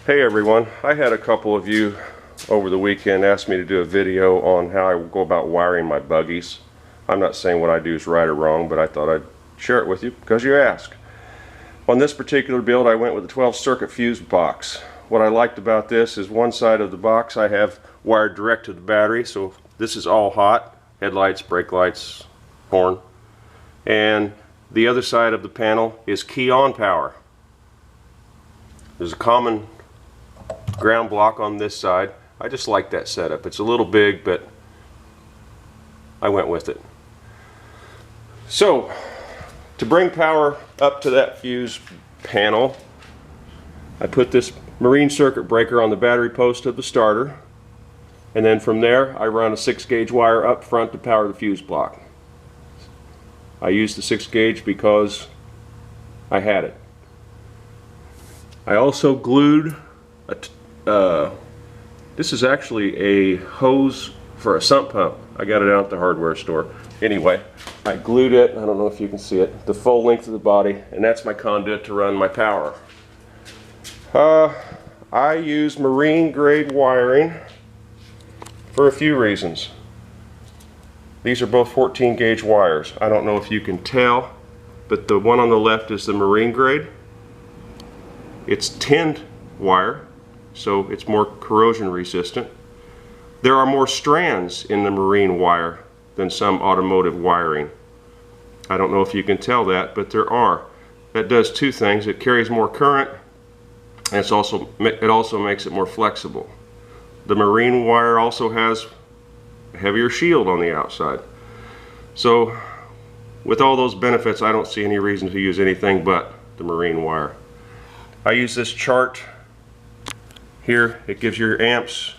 Hey everyone, I had a couple of you over the weekend ask me to do a video on how I go about wiring my buggies. I'm not saying what I do is right or wrong, but I thought I'd share it with you because you asked. On this particular build I went with a 12 circuit fuse box. What I liked about this is one side of the box I have wired direct to the battery, so this is all hot, headlights, brake lights, horn. And the other side of the panel is key on power. There's a common ground block on this side. I just like that setup. It's a little big, but I went with it. So to bring power up to that fuse panel, I put this marine circuit breaker on the battery post of the starter, and then from there I run a 6-gauge wire up front to power the fuse block. I used the 6-gauge because I had it. I also glued this is actually a hose for a sump pump. I got it out at the hardware store. Anyway, I glued it, I don't know if you can see it, the full length of the body, and that's my conduit to run my power. I use marine grade wiring for a few reasons. These are both 14-gauge wires. I don't know if you can tell, but the one on the left is the marine grade. It's tinned wire, so it's more corrosion resistant. There are more strands in the marine wire than some automotive wiring. I don't know if you can tell that, but there are. That does two things. It carries more current, and it also makes it more flexible. The marine wire also has a heavier shield on the outside. So with all those benefits, I don't see any reason to use anything but the marine wire. I use this chart here. It gives you your amps,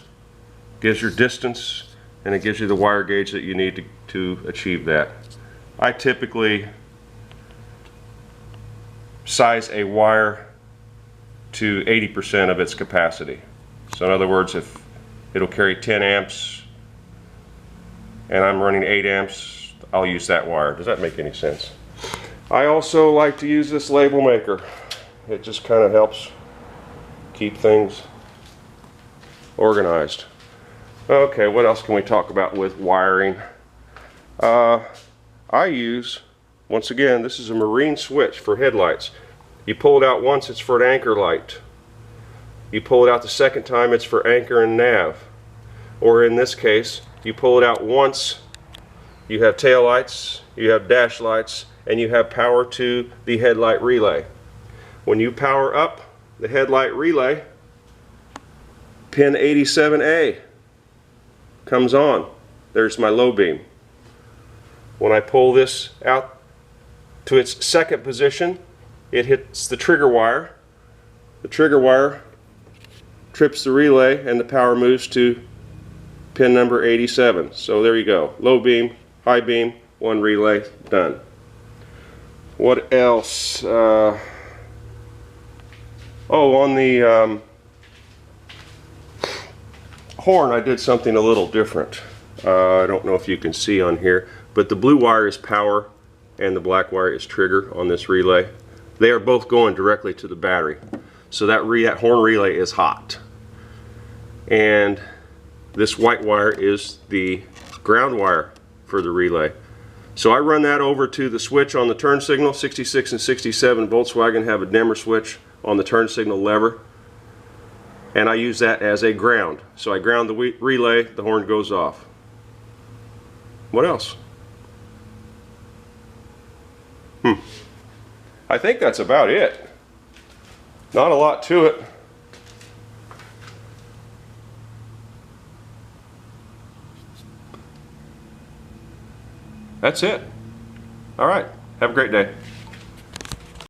gives your distance, and it gives you the wire gauge that you need to achieve that. I typically size a wire to 80% of its capacity. So in other words, if it'll carry 10 amps and I'm running 8 amps, I'll use that wire. Does that make any sense? I also like to use this label maker. It just kind of helps keep things organized. Okay, what else can we talk about with wiring? I use, once again, this is a marine switch for headlights. You pull it out once, it's for an anchor light. You pull it out the second time, it's for anchor and nav. Or in this case, you pull it out once, you have tail lights, you have dash lights, and you have power to the headlight relay. When you power up the headlight relay, pin 87A comes on. There's my low beam. When I pull this out to its second position, it hits the trigger wire. The trigger wire trips the relay and the power moves to pin number 87. So there you go. Low beam, high beam, one relay, done. What else? On the horn I did something a little different. I don't know if you can see on here, but the blue wire is power and the black wire is trigger on this relay. They are both going directly to the battery. So that horn relay is hot. And this white wire is the ground wire for the relay. So I run that over to the switch on the turn signal. 66 and 67 Volkswagen have a dimmer switch on the turn signal lever, and I use that as a ground. So I ground the relay, the horn goes off. What else? I think that's about it. Not a lot to it. That's it. All right. Have a great day.